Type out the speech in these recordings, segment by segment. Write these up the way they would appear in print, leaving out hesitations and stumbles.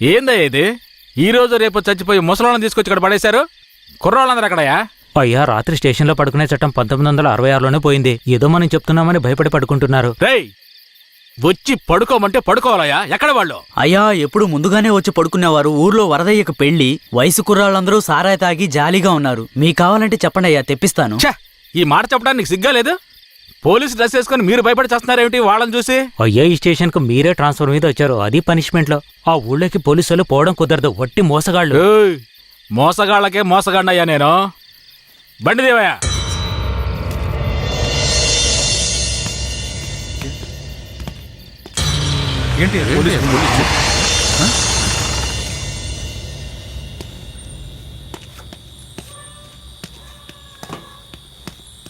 ఏందా ఇది? ఈ రోజు రేపు చచ్చిపోయి ముసలాళ్ళని తీసుకొచ్చి ఇక్కడ పడేశారు. కుర్రాళ్ళందరూ ఎక్కడయా? అయ్యా, రాత్రి స్టేషన్లో పడుకునే చట్టం 1966లోనే పోయింది. ఏదో మనం చెప్తున్నామని భయపడి పడుకుంటున్నారు. రేయ్, వచ్చి పడుకోమంటే పడుకోవాలయ్యా. ఎక్కడ వాళ్ళు? అయ్యా, ఎప్పుడు ముందుగానే వచ్చి పడుకునేవారు. ఊర్లో వరదయ్యకు పెళ్లి, వయసు కుర్రాళ్ళందరూ సారాయి తాగి జాలీగా ఉన్నారు. మీకు కావాలంటే చెప్పండి అయ్యా, తెప్పిస్తాను. ఛ, ఈ మాట చెప్పడానికి సిగ్గా లేదు? పోలీసు డ్రెస్ వేసుకుని మీరు భయపడి చేస్తున్నారేమిటి వాళ్ళని చూసి? అయ్యా, ఈ స్టేషన్కు మీరే ట్రాన్స్ఫర్ మీద వచ్చారు. అది పనిష్మెంట్లో. ఆ ఊళ్ళోకి పోలీసులు పోవడం కుదరదు. వట్టి మోసగాళ్ళు. ఏయ్, మోసగాళ్ళకే మోసగాడినయ్యా నేను. బండి దేవయ్యా.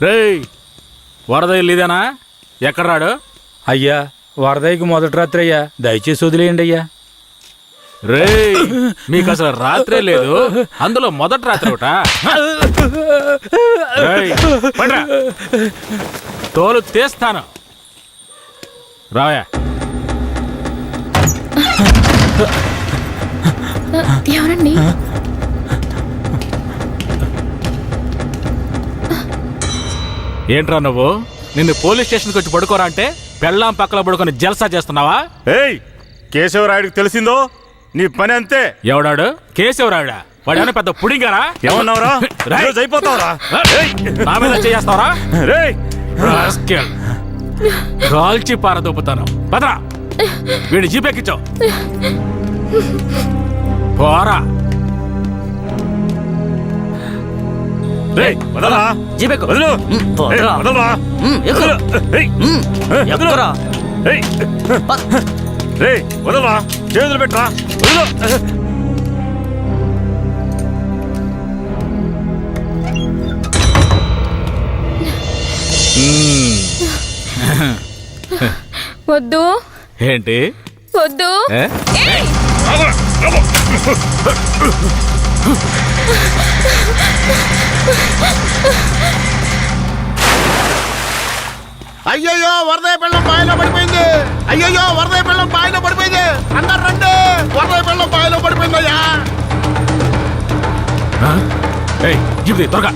రేయ్, వరద ఇల్లుదేనా? ఎక్కడ రాడు? అయ్యా, వరదయ్యకు మొదటి రాత్రి అయ్యా, దయచేసి వదిలేయండి అయ్యా. రేయ్, మీకు అసలు రాత్రే లేదు, అందులో మొదటి రాత్రి ఒకట. తోలు తీస్తాను. రావయా. ఎవరండి? ఏంట్రా నువ్వు? నిన్ను పోలీస్ స్టేషన్కి వచ్చి పడుకోరా అంటే పెళ్ళాం పక్కన పడుకొని జల్సా చేస్తున్నావా? ఏయ్, కేశవరాయుడికి తెలిసిందో నీ పని అంతే. ఎవడాడు? కేశవరాయుడా? వాడేమైనా పెద్ద పుడింగారా? ఏమన్నావురా? అయిపోతావురా? నా మీద చేస్తావరా? రేయ్, కాల్చి పారదూపుతాను. పదరా, వీడి జీపెక్కించావు. పోరా. రేయ్, వదలరా. జీపెక్కు. వదలు. పోరా. వదలరా. ఎక్కురా. ఎక్కురా. రేయ్, వదలరా. చేతులు పెట్టరా. వదలు. వద్దు. ఏంటి? వద్దు. అయ్యయ్యో, వరదయ్య పిల్లం బాయిలో పడిపోయింది. అయ్యయ్యో, వరదయ్య పిల్లం బాయిలో పడిపోయింది. అందరు రండి, వరదయ్య పిల్లం బాయిలో పడిపోయిందయ్యా. జీప్ త్వరగా.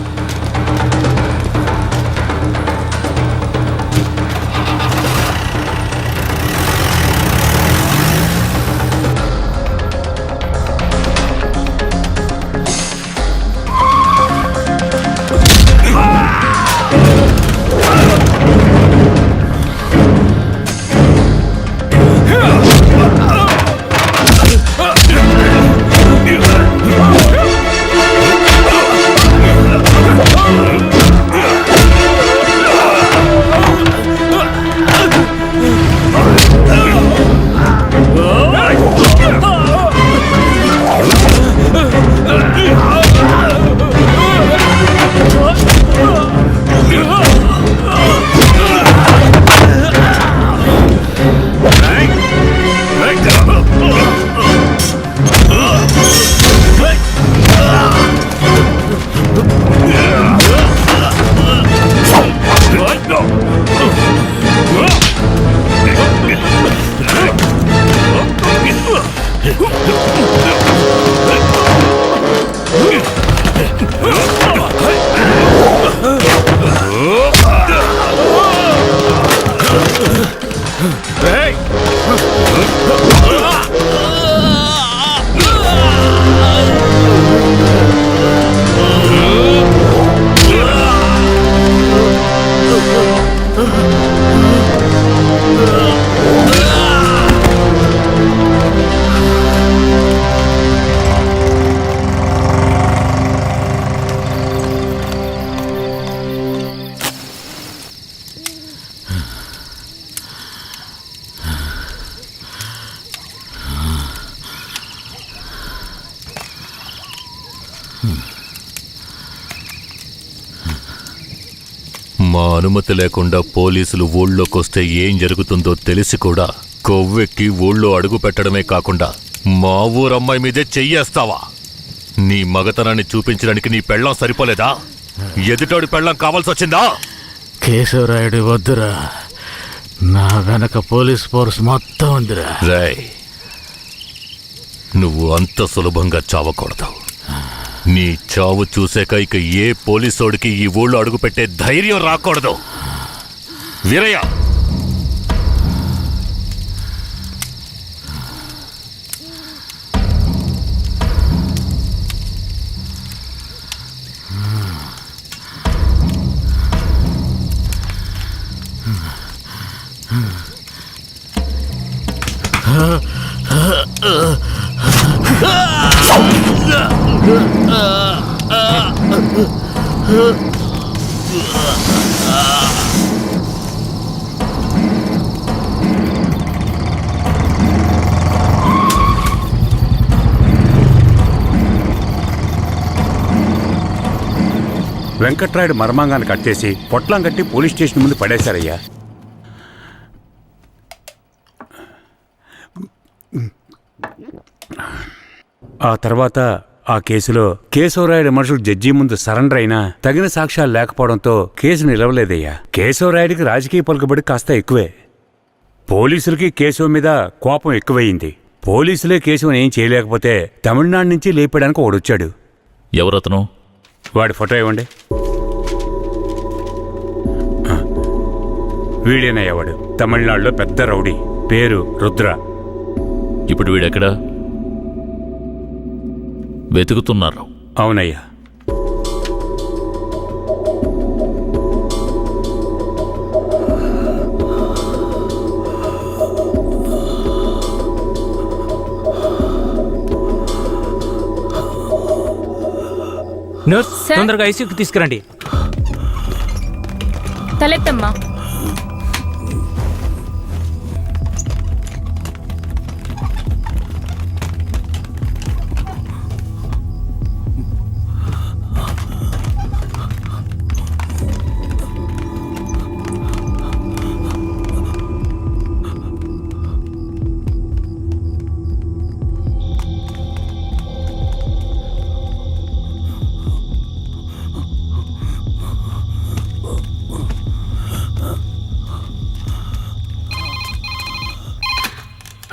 మా అనుమతి లేకుండా పోలీసులు ఊళ్ళోకొస్తే ఏం జరుగుతుందో తెలిసి కూడా కొవ్వెక్కి ఊళ్ళో అడుగు పెట్టడమే కాకుండా మా ఊరమ్మాయి మీదే చెయ్యేస్తావా? నీ మగతనాన్ని చూపించడానికి నీ పెళ్ళం సరిపోలేదా? ఎదుటోడి పెళ్ళం కావాల్సొచ్చిందా? కేశవరాయుడు వద్దురా, నా వెనక పోలీస్ ఫోర్స్ మొత్తం ఉందిరా. రాయ్, నువ్వు అంత సులభంగా చావకూడదు. నీ చావు చూసాక ఇక ఏ పోలీసోడికి ఈ ఊళ్ళో అడుగుపెట్టే ధైర్యం రాకూడదు. వీరయ్య, వెంకట్రాయుడు మర్మాంగాన్ని కట్టేసి పొట్లం కట్టి పోలీస్ స్టేషన్ ముందు పడేశారయ్యా. ఆ తర్వాత ఆ కేసులో కేశవరాయుడు మనుషులు జడ్జి ముందు సరెండర్ అయినా తగిన సాక్ష్యాలు లేకపోవడంతో కేసు నిలవలేదయ్యా. కేశవరాయుడికి రాజకీయ పలుకుబడి కాస్త ఎక్కువే. పోలీసులకి కేశవ మీద కోపం ఎక్కువయింది. పోలీసులే కేశవని ఏం చేయలేకపోతే తమిళనాడు నుంచి లేపడానికి ఒకడొచ్చాడు. ఎవరతను? వాడి ఫోటో ఇవ్వండి. వీడేనయ్యా వాడు. తమిళనాడులో పెద్ద రౌడీ, పేరు రుద్ర. ఇప్పుడు వీడెక్కడా? వెతుకుతున్నారు. అవునయ్యా. Nurse, sir? తొందరగా ఐసీయూకి తీసుకురండి. తలెత్తమ్మా.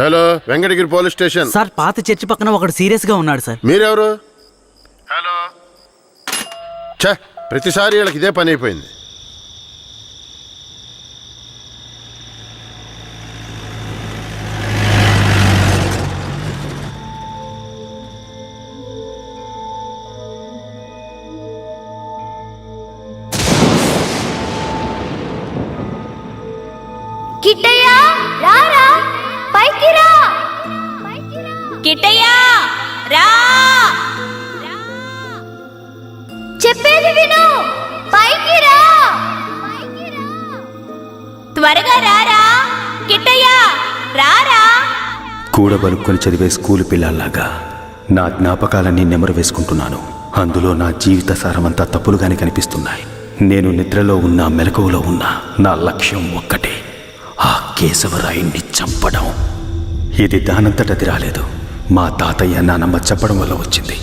Hello, Venkatagiri police station. Sir, పాత చర్చి పక్కన ఒకడు సీరియస్ గా ఉన్నాడు సార్. మీరెవరు? హలో. ఛే, ప్రతిసారి వీళ్ళకి ఇదే పని అయిపోయింది. కిట్టయ్యా, రారా, పైకి రా. కిట్టయ్యా, రా. చెప్పేది విను, పైకి రా. త్వరగా రారా. కిట్టయ్యా, రారా. కూడబలుక్కొని చదివే స్కూలు పిల్లల్లాగా నా జ్ఞాపకాలన్నీ నెమరు వేసుకుంటున్నాను. అందులో నా జీవిత సారమంతా తప్పులుగానే కనిపిస్తున్నాయి. నేను నిద్రలో ఉన్నా మెలకువలో ఉన్నా నా లక్ష్యం ఒక్కటే, ఆ కేశవరాయుణ్ణి చంపడం. ఇది దానంతటది రాలేదు. మా తాతయ్య నానమ్మ చెప్పడం వల్ల వచ్చింది.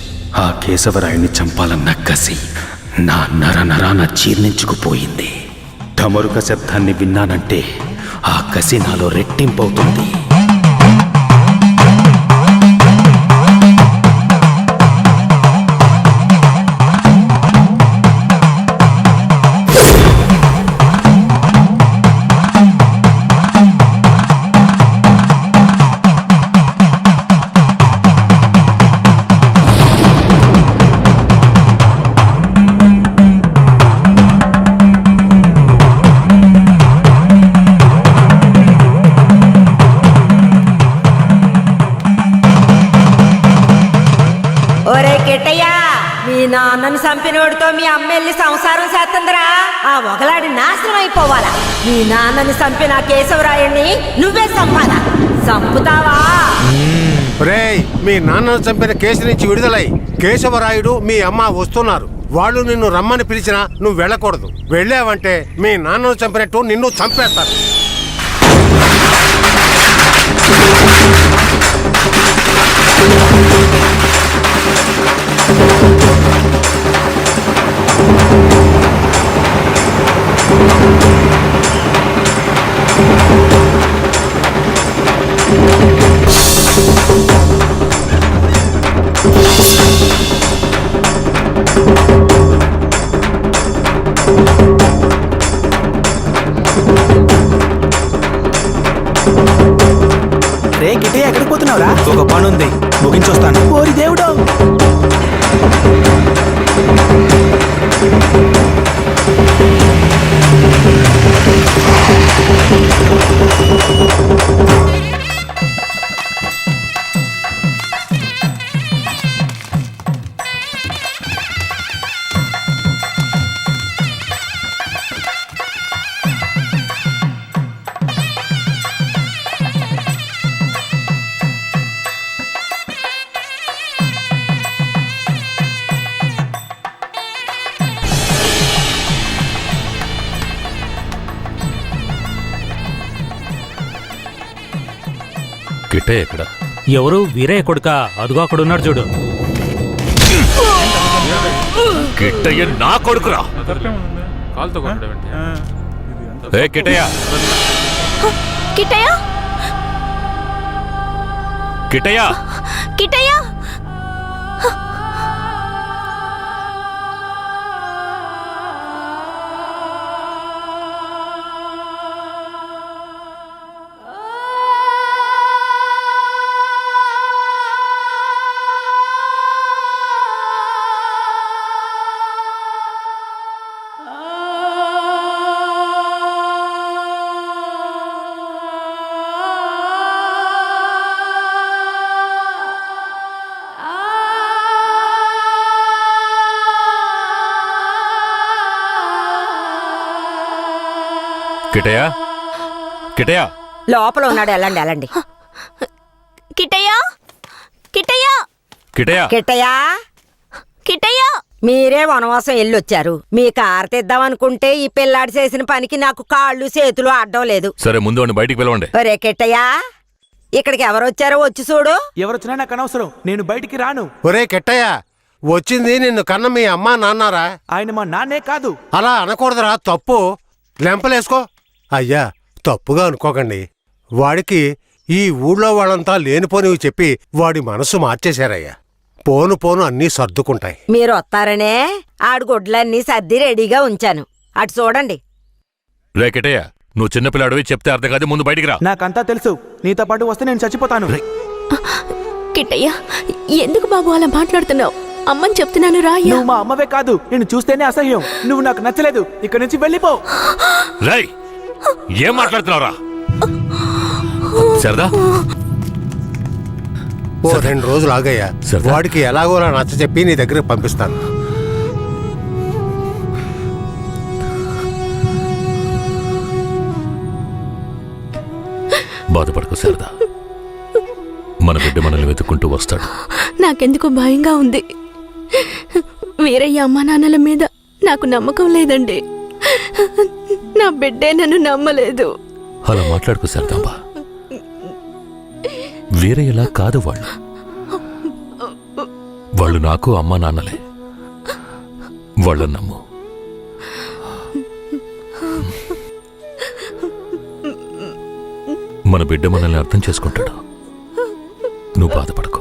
ఆ కేశవరాయుణ్ణి చంపాలన్న కసి నా నరనరాన జీర్ణించుకుపోయింది. ధమరుక శబ్దాన్ని విన్నానంటే ఆ కసి నాలో రెట్టింపవుతుంది. మీ నాన్నను చంపినోడితో మీ అమ్మ వెళ్ళి సంసారం చేస్తుందిరా. ఆ ఒకలాడి నాశనం అయిపోవాలా. మీ నాన్నని చంపిన కేశవరాయుణ్ణి నువ్వే చంపాలా. చంపుతావా? రేయ్, మీ నాన్నను చంపిన కేసు నుంచి విడుదలై కేశవరాయుడు మీ అమ్మ వస్తున్నారు. వాళ్ళు నిన్ను రమ్మని పిలిచినా నువ్వు వెళ్ళకూడదు. వెళ్ళావంటే మీ నాన్నను చంపినట్టు నిన్ను చంపేస్తారు. వెళ్తున్నావురా? ఒక పని ఉంది, ముగించొస్తాను. ఓరి దేవుడు. కిట్టయ్య ఎక్కడ? ఎవరు? వీరయ్య కొడుక? అదుగో అక్కడ ఉన్నాడు చూడు. కిట్టయ్య నా కొడుకురా. ఏ కిట్టయ్య, కిట్టయ్య కిట్టయ్య, కిట్టయ్య కిట్టయ్య, కిట్టయ్య. లోపల ఉన్నాడు, వెళ్ళండి వెళ్ళండి. కిట్టయ్య కిట్టయ్య కిట్టయ్య, కిట్టయ్యా, కిట్టయ్య మీరే వనవాసం వెళ్ళొచ్చారు. మీ కారు తెద్దామనుకుంటే ఈ పిల్లాడి చేసిన పనికి నాకు కాళ్ళు చేతులు అడ్డం లేదు. సరే ముందు వాడిని బయటికి పిలవండి. ఒరే కిట్టయ్యా, ఇక్కడికి ఎవరొచ్చారో వచ్చి చూడు. ఎవరొచ్చినా నాకు అనవసరం, నేను బయటికి రాను. ఒరే కెట్టయ్య, వచ్చింది నిన్ను కన్న మీ అమ్మా నాన్నారా? ఆయన మా నాన్నే కాదు. అలా అనకూడదురా, తప్పు. లెంపలేసుకో. అయ్యా, తప్పుగా అనుకోకండి. వాడికి ఈ ఊళ్ళో వాళ్ళంతా లేనిపోనివి చెప్పి వాడి మనసు మార్చేశారయ్యా. పోను పోను అన్నీ సర్దుకుంటాయి. మీరు వస్తారనే ఆడు గుడ్లన్నీ సర్ది రెడీగా ఉంచాను. అటు చూడండి. రే కిట్టయ్య, నువ్వు చిన్నపిల్లాడివి, చెప్తే అర్థం కాదు, ముందు బయటికి రా. నాకంతా తెలుసు. నీతో పాటు వస్తే నేను చచ్చిపోతాను. కిట్టయ్య ఎందుకు బాబు అలా మాట్లాడుతున్నావు? అమ్మని చెప్తున్నాను రా. నువ్వు మా అమ్మవే కాదు, నేను చూస్తేనే అసహ్యం. నువ్వు నాకు నచ్చలేదు, ఇక్కడి నుంచి వెళ్ళిపో. రై, ఏం మాట్లాడుతున్నావురా? సరదా, ఓ 2 రోజులు ఆగయ్యా. వాడికి ఎలాగోలా నచ్చ చెప్పి నీ దగ్గరికి పంపిస్తాను. బాధపడకు సరదా, మన బిడ్డ మనల్ని వెతుక్కుంటూ వస్తాడు. నాకెందుకు భయంగా ఉంది. వీరయ్య అమ్మా నాన్నల మీద నాకు నమ్మకం లేదండి. నా బిడ్డే నన్ను నమ్మలేదు. అలా మాట్లాడుకు సరదాంబా. వేరే ఎలా కాదు వాళ్ళు. వాళ్ళు నాకు అమ్మా నాన్నలే. వాళ్ళని నమ్ము. మన బిడ్డ మనల్ని అర్థం చేసుకుంటాడు. నువ్వు బాధపడకు.